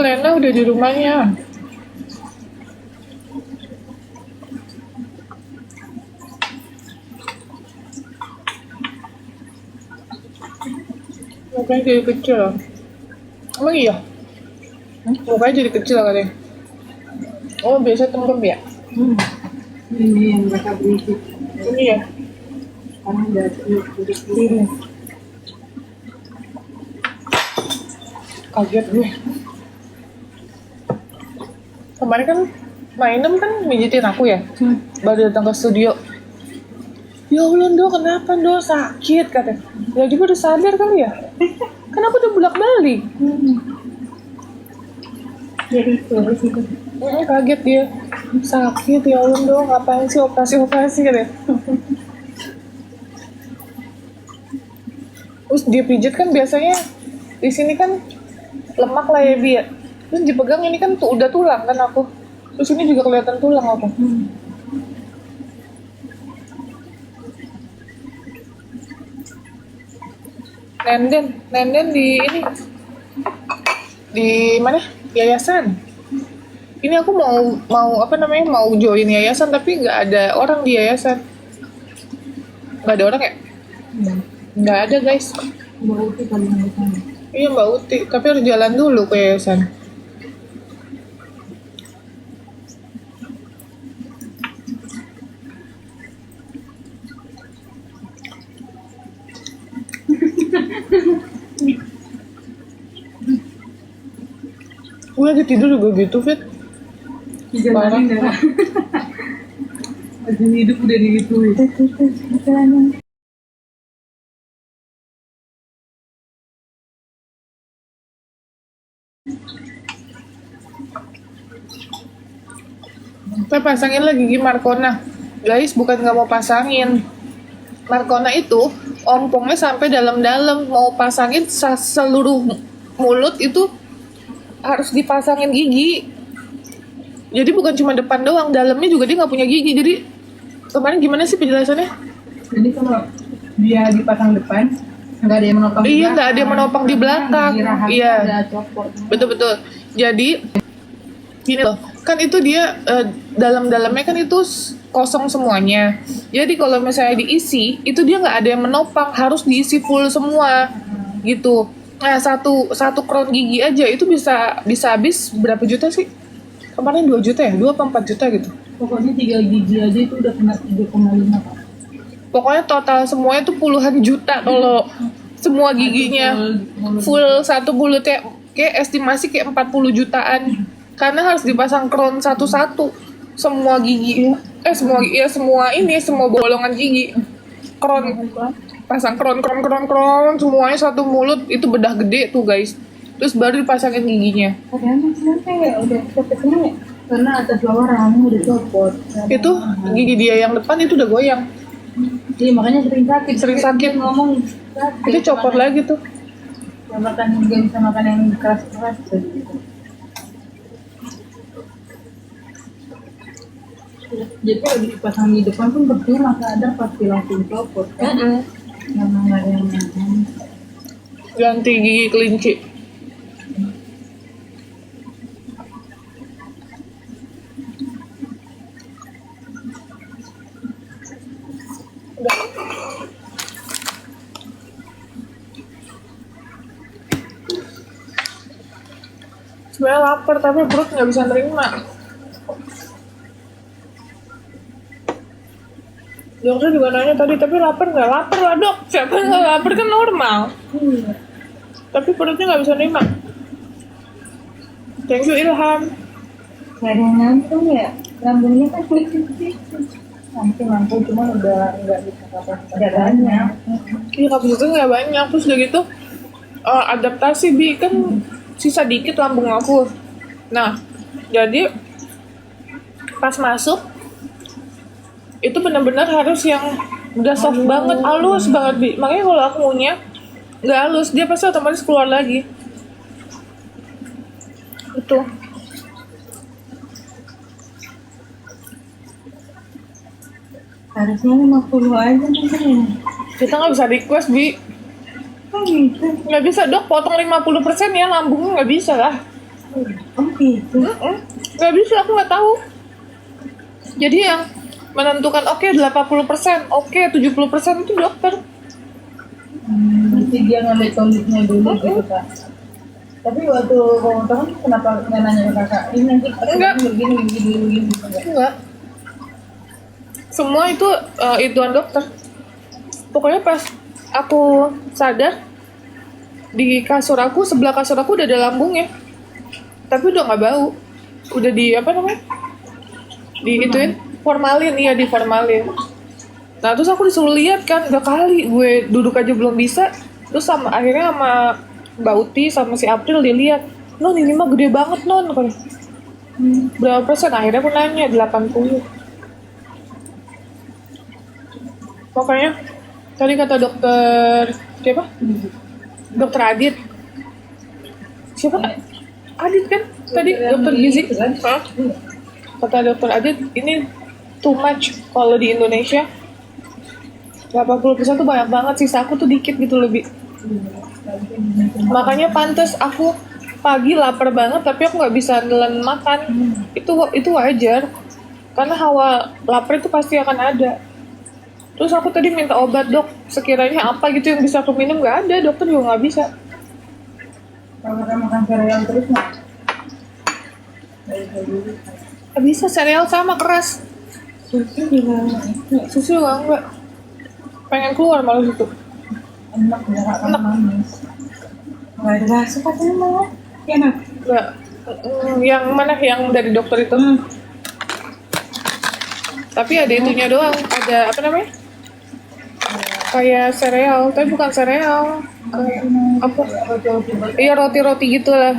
Lena udah di rumahnya. Mukanya jadi kecil. Emang iya? Mukanya jadi kecil katanya. Oh, biasa tengkem ya? Ini yang mereka berisik. Ini ya? Sekarang udah ini. Kaget gue. Kemarin kan Mainem kan mijitin aku ya. Baru datang ke studio. Ya Allah, Do, kenapa, Do? Sakit katanya. Ya juga udah sadar kali ya. Kan aku udah bolak-balik. Jadi itu itu. Kaget dia. Sakit ya Allah, Do. Ngapain sih operasi katanya. Terus dia pijit kan biasanya di sini kan lemak lah ya Bi ya. Terus dipegang ini kan tuh udah tulang kan aku. Terus ini juga kelihatan tulang aku. Nenden di ini di mana? Yayasan. Ini aku mau apa namanya mau join yayasan tapi nggak ada orang di yayasan. Nggak ada orang ya? Nggak ada guys. Mbak Uti paling sana. Iya Mbak Uti, tapi harus jalan dulu ke yayasan. Gue lagi tidur juga gitu, Fit. Dijalanin ya. Lagi hidup udah digituin. Kita pasangin lagi gigi Marcona. Guys, bukan nggak mau pasangin. Marcona itu ompongnya sampai dalam-dalam. Mau pasangin seluruh mulut itu harus dipasangin gigi. Jadi bukan cuma depan doang, dalamnya juga dia nggak punya gigi. Jadi kemarin gimana sih penjelasannya? Jadi kalau dia dipasang depan, nggak ada yang menopang. Iya, nggak ada yang menopang di belakang. Iya, Ada copot. betul-betul. Jadi gini loh, kan itu dia dalam-dalamnya kan itu kosong semuanya. Jadi kalau misalnya diisi, itu dia nggak ada yang menopang, harus diisi full semua, gitu. Nah satu crown gigi aja itu bisa habis berapa juta sih? Kemarin 2 juta ya, 2 apa 4 juta gitu. Pokoknya 3 gigi aja itu udah kena 3,5 Pak. Pokoknya total semuanya tuh puluhan juta kalau semua giginya full satu mulutnya, kayak estimasi kayak 40 jutaan. Karena harus dipasang crown satu-satu semua gigi. Semua bolongan gigi. Crown, pasang crown semuanya satu mulut, itu bedah gede tuh guys. Terus baru dipasangin giginya. Padahal masih kayak udah cepet seneng ya. Karena atas bawah rahangnya udah copot. Itu gigi dia yang depan itu udah goyang. Iya makanya Sering sakit. Dia ngomong sakit. Itu copot lagi tuh. Ya makan juga bisa makan yang keras gitu. Jadi kalau dipasang di depan pun percuma, kadang pasti langsung copot kan. Memang nggak ada yang nahan. Ganti gigi kelinci. Udah. Sebenarnya lapar tapi perut nggak bisa nerima. Dokter juga nanya tadi, tapi lapar nggak? Lapar lah dok, siapa yang nggak lapar kan normal. Tapi perutnya nggak bisa nerima. Thank you Ilham. Nggak ada yang ngantung ya, lambungnya kan kecil-kecil. Nanti mampu cuma udah nggak bisa ada banyak. Iya juga nggak banyak, terus udah gitu adaptasi Bi, kan sisa dikit lambung aku. Nah, jadi pas masuk itu benar-benar harus yang udah soft banget, halus banget Bi. Makanya kalau aku maunya nggak halus, dia pasti otomatis keluar lagi. Itu. Harusnya 50 aja mungkin. Kita nggak bisa request Bi. Oh gitu. Nggak bisa dok, potong 50% ya, lambungnya nggak bisa lah. Oh gitu. Nggak bisa, aku nggak tahu. Jadi yang menentukan oke 80%, oke 70% itu dokter. Jadi dia ngambil kondisinya dulu gitu kan. Tapi waktu kamu tahu kenapa nggak nanya ke kakak? Ini nanti Enggak. begini gitu enggak? Enggak. Semua itu hitungan dokter. Pokoknya pas aku sadar, di kasur aku, sebelah kasur aku udah ada lambungnya. Tapi udah nggak bau. Udah di apa namanya? Di ituin formalin, iya di formalin. Nah terus aku disuruh lihat kan, udah kali gue duduk aja belum bisa. Terus akhirnya sama Mbak Uti sama si April dilihat, non ini mah gede banget non. Berapa persen? Akhirnya aku nanya 80. Pokoknya tadi kata dokter siapa? Dokter Adit. Siapa? Adit kan? Tadi dokter gizi. Hah? Kata dokter Adit ini too much kalau di Indonesia. 80% tuh banyak banget, sisa aku tuh dikit gitu lebih. Makanya pantas aku pagi lapar banget tapi aku nggak bisa nelan makan. Itu wajar. Karena hawa lapar itu pasti akan ada. Terus aku tadi minta obat, dok, sekiranya apa gitu yang bisa aku minum, nggak ada, dokter juga nggak bisa. Kalau kakak makan sereal terus nggak? Nggak bisa, sereal sama keras. Susu juga enggak. Susu juga enggak. Pengen keluar malah situ. Enak ya kak kan manis. Nggak ada rasa katanya malah. Enak. Nggak. Yang mana yang dari dokter itu? Tapi ada itunya doang, ada apa namanya? Kayak sereal, tapi bukan sereal. Kayak apa? Iya roti-roti gitu lah.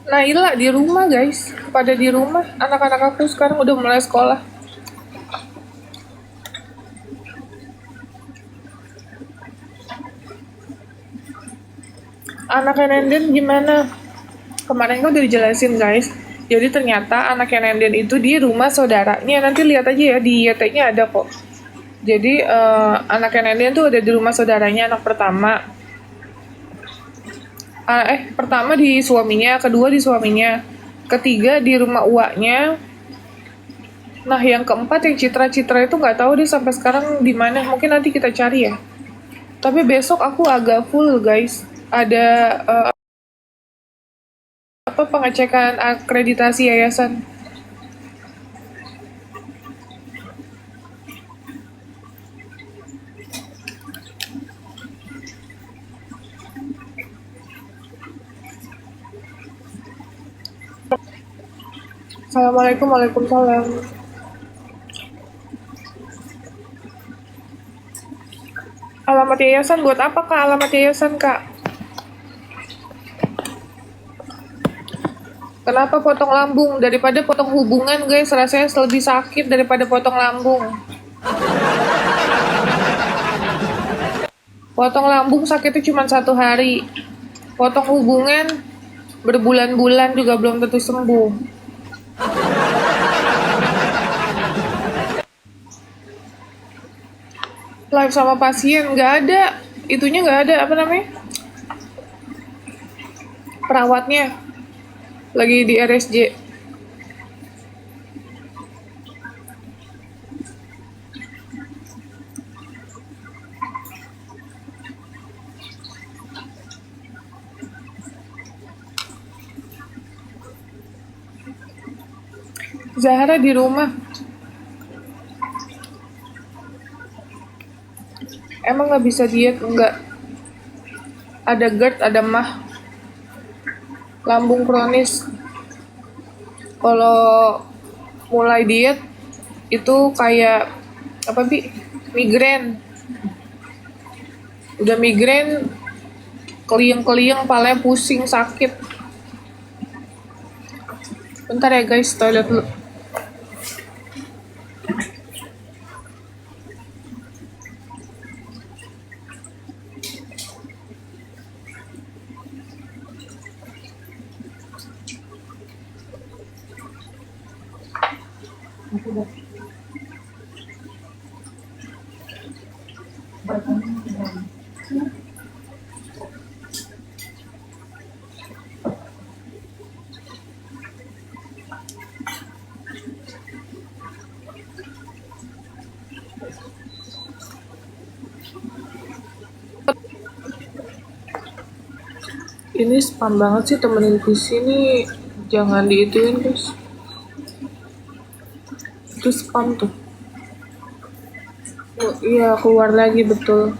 Naila di rumah guys, pada di rumah. Anak-anak aku sekarang udah mulai sekolah. Anaknya Nenden gimana? Kemarin kan udah dijelasin guys. Jadi ternyata anaknya Nenden itu di rumah saudaranya. Nanti lihat aja ya di YT-nya ada kok. Jadi anaknya Nenden tuh ada di rumah saudaranya, anak pertama. Pertama di suaminya, kedua di suaminya, ketiga di rumah uaknya. Nah yang keempat yang Citra itu nggak tahu deh sampai sekarang di mana. Mungkin nanti kita cari ya. Tapi besok aku agak full guys. Ada pengecekan akreditasi yayasan. Assalamualaikum, waalaikumsalam. Alamat yayasan buat apa kak? Alamat yayasan kak? Kenapa potong lambung? Daripada potong hubungan guys, rasanya lebih sakit daripada potong lambung. Potong lambung sakitnya cuma 1 hari. Potong hubungan berbulan-bulan juga belum tentu sembuh. Live sama pasien nggak ada, itunya nggak ada apa namanya? Perawatnya lagi di RSJ. Zahra di rumah. Emang nggak bisa diet? Enggak. Ada GERD, ada MAH. Lambung kronis. Kalau mulai diet itu kayak apa bi? Migrain. Udah migrain, kelieng-kelieng, palanya pusing, sakit. Bentar ya guys, toilet dulu. Aku udah Ini spam banget sih temenin PC nih. Jangan diituin guys. Itu spam tuh. Oh, iya keluar lagi betul.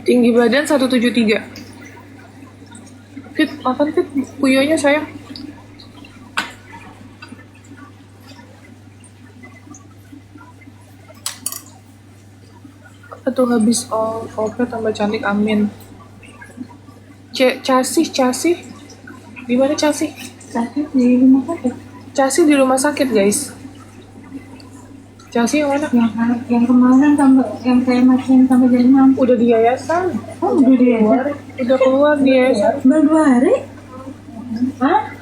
Tinggi badan 173. Fit, makan Fit. Puyonya sayang. Atau habis oke tambah cantik amin. Casih. Di mana Casih? sakit di rumah sakit. Casih di rumah sakit guys. Casih yang mana? Yang kemarin sampai yang saya masukin sampai jadi 6. Udah di yayasan. Oh, udah dia. Udah keluar di yayasan. Baru 2 hari? Hah?